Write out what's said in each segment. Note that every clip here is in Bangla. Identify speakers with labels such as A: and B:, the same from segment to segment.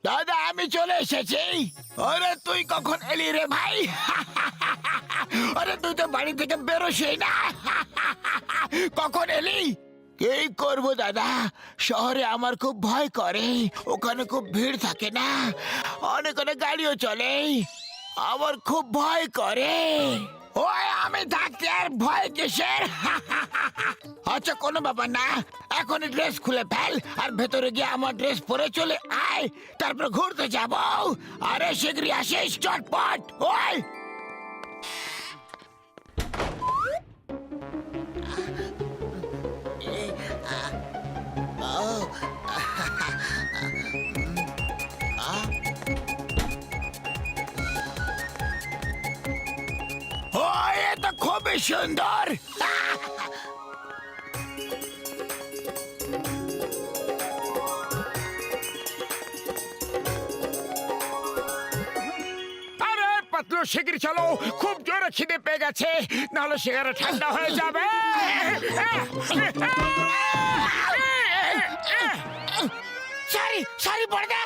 A: দাদা আমি চলে এসেছি। আরে তুই কখন এলি রে ভাই? আরে তুই তো বাড়ি থেকে বেরোসই না। কখন এলি? কি করবো দাদা, শহরে আমার খুব ভয় করে। ওখানে খুব ভিড় থাকে না, অনেক অনেক গাড়িও চলে, আমার খুব ভয় করে। ওই আমি থাকতে আর ভয় কিসের? আচ্ছা কোনো ব্যাপার না, এখনই ড্রেস খুলে ফেল আর ভেতরে গিয়ে আমার ড্রেস পরে চলে আয়, তারপর ঘুরতে যাব। আরে শীঘ্রই আসিস, চটপট। ওই ওই এ তো খুবই সুন্দর।
B: পাতলু শিগগির চলো, খুব জোরে খিদে পেয়ে গেছে, নাহলে সিগারেট ঠান্ডা হয়ে যাবে।
A: সরি সরি বড়দা,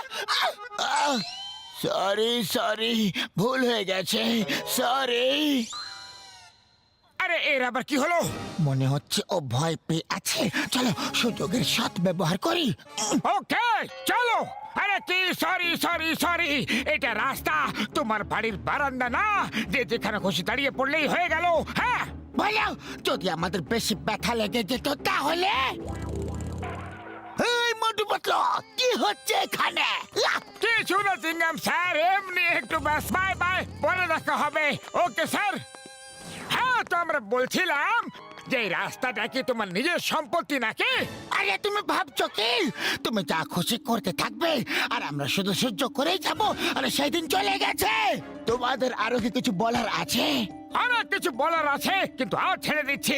A: সরি সরি, ভুল হয়ে গেছে, সরি।
B: আরে এর আবার কি হলো?
A: মনে হচ্ছে ও ভয় পেয়ে আছে, চলো সুযোগের সৎ ব্যবহার করি।
B: ওকে চলো। আরে কি সরি সরি সরি, এটা রাস্তা, তোমার বাড়ির বারান্দা না যে যেখানে খুশি দাঁড়িয়ে পড়লেই হয়ে গেল। হ্যাঁ
A: বলো, যদি আমাদের বেশি ব্যথা লেগে যেত তাহলে? এই মোটু পাতলু, কি হচ্ছে এখানে?
B: কিছু না চিংগাম স্যার, এমনি একটু ব্যাস, বাই বাই, পরে দেখা হবে। Okay sir. হ্যাঁ তো আমরা বলছিলাম যে এই রাস্তাটা কি তোমার নিজের সম্পত্তি নাকি?
A: আরে তুমি ভাবছো কি তুমি যা খুশি করতে থাকবে আর আমরা শুধু সহ্য করেই যাবো? আরে সেই দিন চলে গেছে। তোমাদের আরো কি কিছু বলার আছে?
B: অনেক কিছু বলার আছে, কিন্তু আর ছেড়ে দিচ্ছি।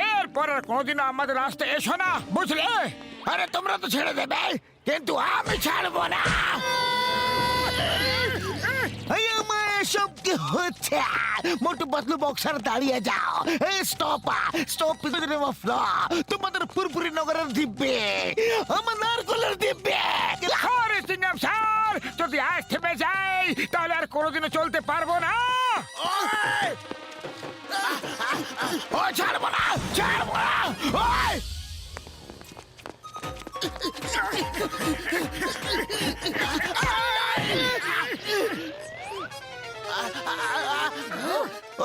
B: এরপর আর কোনোদিনও আমাদের রাস্তায় এসো না, বুঝলে?
A: আরে তোমরা তো ছেড়ে দেবে, কিন্তু আমি ছাড়বো না। এই আমার এসব কি হচ্ছে? মোটু পাতলু বক্সার দাঁড়িয়ে যাও। এই stop, stop is the name of law. তোমাদের পুরপুরি নগরের দিব্যে, আমার নারকলের দিব্যে।
B: সরি সিংহাম স্যার, যদি আজ থেমে যাই তাহলে আর কোনোদিনও চলতে পারবো না।
A: ও ছাড়বো না, ছাড়বো না।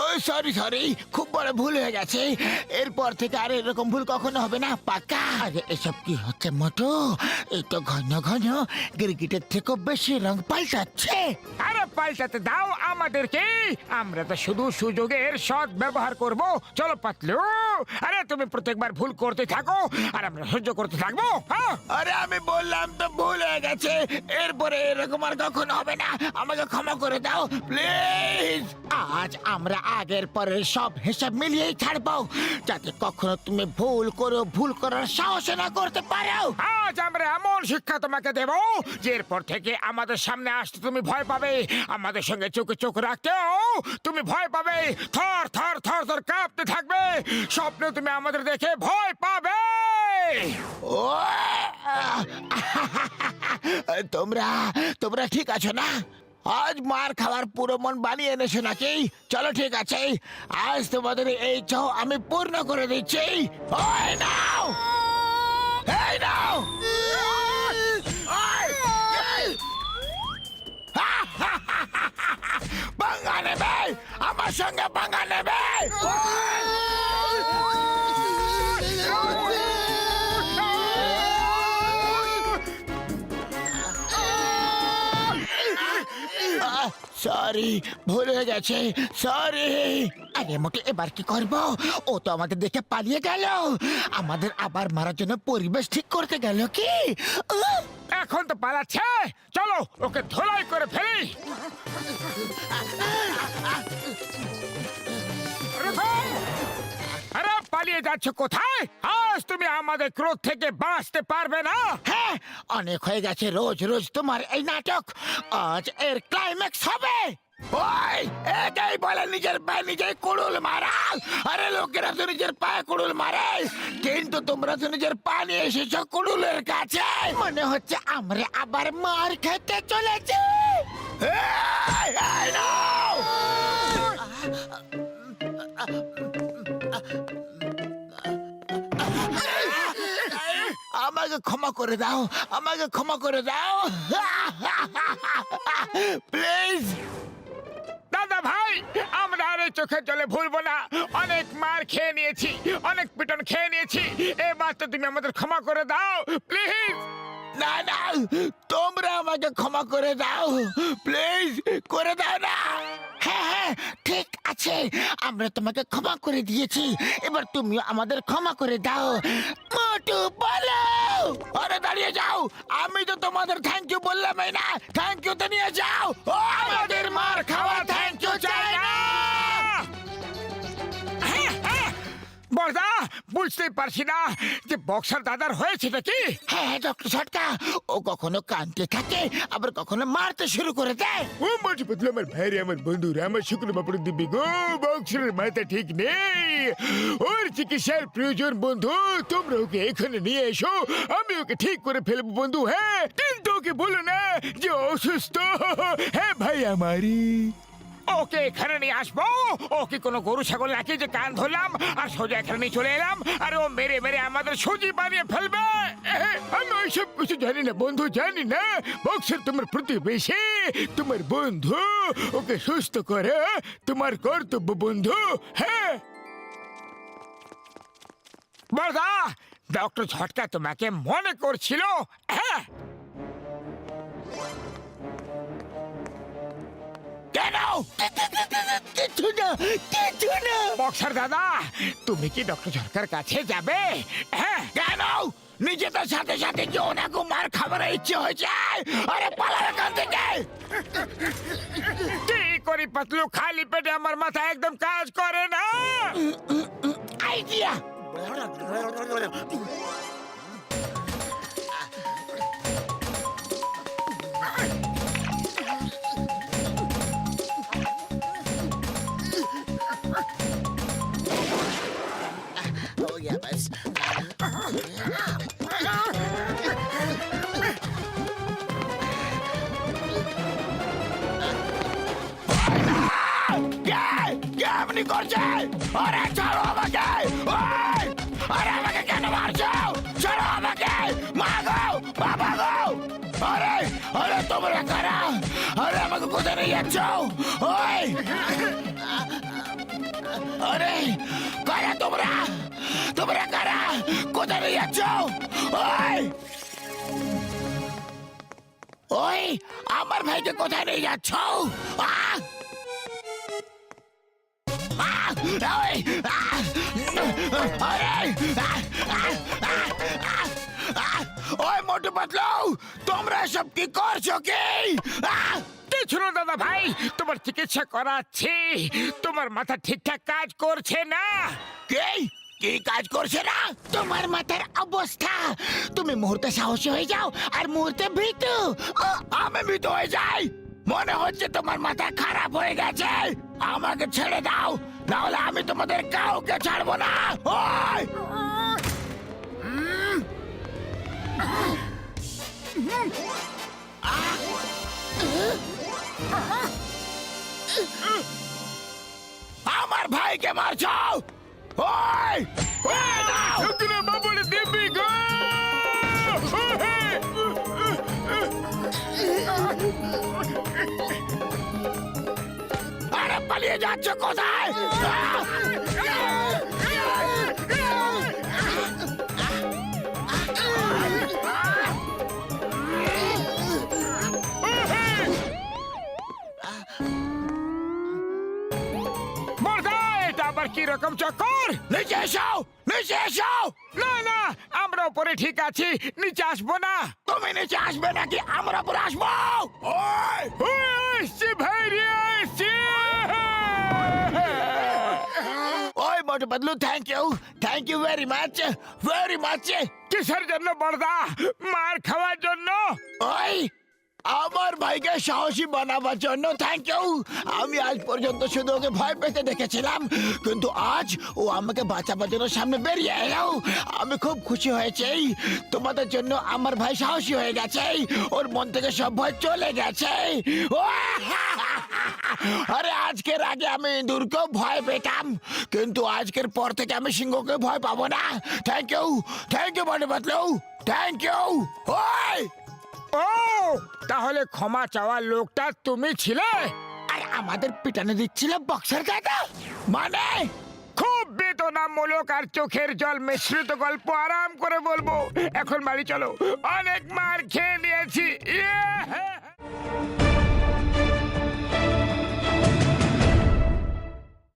A: ওই সরি সরি, খুব বড় ভুল হয়ে গেছে। এরপর থেকে আর এরকম ভুল কখনো হবে না, পাক্কা। আরে এসব কি হচ্ছে মোটু? এই তো ঘন ঘন গিরগিটের থেকেও বেশি রং পাল্টাচ্ছে।
B: আরে পাল্টাতে দাও আমাদেরকে, আমরা তো শুধু সুযোগের সৎ ব্যবহার করব। চলো পাতলু, আরে তুমি প্রত্যেকবার ভুল করতে থাকো আর আমরা সহ্য করতে থাকবো। হ্যাঁ
A: আরে আমি বললাম তো ভুল হয়ে গেছে, এরপরে এরকম আর কখনো হবে না। আমাকে ক্ষমা করে দাও প্লিজ। আজ আমরা আগের পরের সব হিসাব মিলিয়েই ছাড়বো, যাতে কখনো তুমি ভুল করো, ভুল করার সাহস না করতে পারো।
B: আজ আমরা এমন শিক্ষা তোমাকে দেব যে এরপর থেকে আমাদের সামনে আসতে তুমি ভয় পাবে, আমাদের সঙ্গে চোখে চোখ রাখতেও তুমি ভয় পাবে। থর থর থর থর কাঁপতে থাকবে, স্বপ্নে তুমি আমাদের দেখে ভয় পাবে।
A: ও তোমরা তোমরা ঠিক আছো না? আজ মার খাবার পুরো মন বানিয়ে এনেছো নাকি? চলো ঠিক আছে, আজ তোমাদের এই চাও আমি পূর্ণ করে দিচ্ছি। ওই নাও, এই নাও। পাঙ্গা নেবে, আমার সঙ্গে পাঙ্গা নেবে। সরি, ভুল হয়ে গেছে, সরি। আরে মোটে এবার কি করব? ও তো আমাদের দেখে পালিয়ে গেল, আমাদের আবার মারার জন্য পরিবেশ ঠিক করতে গেল কি?
B: এখন তো পালাচ্ছে, চলো ওকে ধোলাই করে ফেলি। আরে পালিয়ে যাচ্ছ কোথায়? আজ তুমি আমাদের ক্রোধ থেকে বাঁচতে পারবে না।
A: হ্যাঁ, অনেক হয়ে গেছে রোজ রোজ তোমার এই নাটক, আজ এর ক্লাইম্যাক্স হবে। ওই এটাই বলে নিজের পায়ে নিজেই কুড়ুল মারা। আরে লোকেরা তো নিজের পায়ে কুড়ুল মারে, কিন্তু তোমরা তো নিজের পা নিয়ে এসেছো কুড়ুলের কাছে। মনে হচ্ছে আমরা আবার মার খেতে চলেছি। এই, এই নাও। আমাকে ক্ষমা করে দাও, আমাকে ক্ষমা করে দাও প্লিজ।
B: দাদা ভাই, আমরা আর এই চোখের জলে ভুলবো না। অনেক মার খেয়ে নিয়েছি, অনেক পিটন খেয়ে নিয়েছি। এবার তো তুমি আমাদের ক্ষমা করে দাও প্লিজ।
A: না না, তোমরা আমাকে ক্ষমা করে দাও প্লিজ, করে দাও না। হ্যাঁ হ্যাঁ ঠিক আছে, আমরা তোমাকে ক্ষমা করে দিয়েছি, এবার তুমিও আমাদের ক্ষমা করে দাও। মোটু বলো। আরে দাঁড়িয়ে যাও, আমি তো তোমাদের থ্যাংক ইউ বললামই না। থ্যাংক ইউ তো নিয়ে যাও। ও আমাদের মার খাওয়া থ্যাংক ইউ চাই না।
B: বড়দা, বুঝতেই পারছি না যে বক্সার দাদার হয়েছেটা কি।
A: হ্যাঁ ডক্টর ছটকা, ও কখনো কাঁদতে থাকে আবার কখনো মারতে শুরু করে দেয়।
B: ও মাঝে বদলে আমার ভাইরে, আমার বন্ধুরা, আমার শুক্র বাপুর দিব্যি গো, বক্সের মাথা ঠিক নেই, ওর চিকিৎসার প্রয়োজন। বন্ধু, তোমরা ওকে এখানে নিয়ে এসো, আমি ওকে ঠিক করে ফেলবো বন্ধু। হ্যাঁ, কিন্তু ওকে বলো না যে অসুস্থ। হ্যাঁ ভাই আমারি, ওকে এখানে নিয়ে আসবো। ওকে কোনো গরু ছাগল নাকি যে কান ধরলাম আর সোজা এখানে নিয়ে চলে এলাম, আর ও মেরে মেরে আমাদের সুজি বানিয়ে ফেলবে। আমি ওইসব কিছু জানি না বন্ধু, জানি না। বক্সের তোমার প্রতিবেশী, তোমার বন্ধু, ওকে সুস্থ করে তোমার কর্তব্য বন্ধু। হ্যাঁ বড়দা, ডক্টর ঝটকা তোমাকে মনে করছিল। হ্যাঁ,
A: কেন? কিছু না, কিছু না।
B: বক্সার দাদা, তুমি কি ডক্টর ঝটকার কাছে যাবে? হ্যাঁ,
A: কেন? নিজেদের সাথে সাথে কি ওনাকে মার খাবার ইচ্ছে হয়েছে? আরে পালা এখান থেকে।
B: কি করি পাতলু, খালি পেটে আমার মাথা একদম কাজ করে না।
A: আইডিয়া।
C: Oh yeah, bus.
A: কেমনি করছে? আরে ছাড়ো আমাকে। ওই! আরে আমাকে কেন মারছো? ছাড়ো আমাকে। মা গো, বাবা গো। আরে আরে তোমরা কারা? আরে আমাকে কোথায় নিয়ে যাচ্ছ? ওই! আরে কারা তোমরা? তোমরা কারা? কোথায় নিয়ে যাচ্ছ? ওই! ওই আমার ভাইকে কোথায় নিয়ে যাচ্ছ? আহ! ওই মোটু পাতলু, তোমরা সব কি করছো কি?
B: কিছু না দাদা ভাই, তোমার চিকিৎসা করাচ্ছি। তোমার মাথা ঠিকঠাক কাজ করছে না।
A: কি কাজ করছে না? তোমার মাথার অবস্থা, তুমি মুহূর্তে সাহসী হয়ে যাও আর মুহূর্তে ভীতু। আমি ভীতু হয়ে যাই? মনে হচ্ছে তোমার মাথা খারাপ হয়ে গেছে। আমাকে ছেড়ে দাও, নাহলে আমি তোমাদের কাউকে ছাড়বো না। ওই! আমার ভাইকে মারছো? ওই! ওই দাও!
B: শুক্র বাবুর দিব্যি গো।
A: আরে পালিয়ে যাচ্ছ কোথায়?
B: বড়দা, এটা আবার কি রকম চক্কর?
A: নিচে এসো, নিচে এসো।
B: না না, আমরা উপরে ঠিক আছি, নিচে আসবো না।
A: তুমি নিচে আসবে নাকি আমরা উপরে আসবো? ওই!
B: এসছি ভাই রে, এসছি।
A: ওই Motu Patlu, thank you very much, very much.
B: কিসের জন্য বড়দা? মার খাওয়ার জন্য?
A: ওই আমার ভাইকে সাহসী বানাবার জন্য থ্যাংক ইউ। আমি আজ পর্যন্ত শুধু ওকে ভয় পেতে দেখেছিলাম, কিন্তু আজ ও আমাকে বাঁচাবার জন্য সামনে বেরিয়ে এলো। আমি খুব খুশি হয়েছি। তোমাদের জন্য আমার ভাই সাহসী হয়ে গেছে। ওর মন থেকে সব ভয় চলে গেছে। আরে আজকের আগে আমি ইঁদুরকেও ভয় পেতাম, কিন্তু আজকের পর থেকে আমি সিংহকে ভয় পাবো না। থ্যাংক ইউ বনে বাতলু, থ্যাংক ইউ। ওই
B: ও, তাহলে ক্ষমা চাওয়ার লোকটা তুমি ছিলে?
A: আর আমাদের পিটানে দিচ্ছিল বক্সার কাটা মানে?
B: খুব বেদনামূলক আর চোখের জল মিশ্রিত গল্প আরাম করে বলবো। এখন বাড়ি চলো, অনেক মার খেয়ে নিয়েছি। ইয়ে!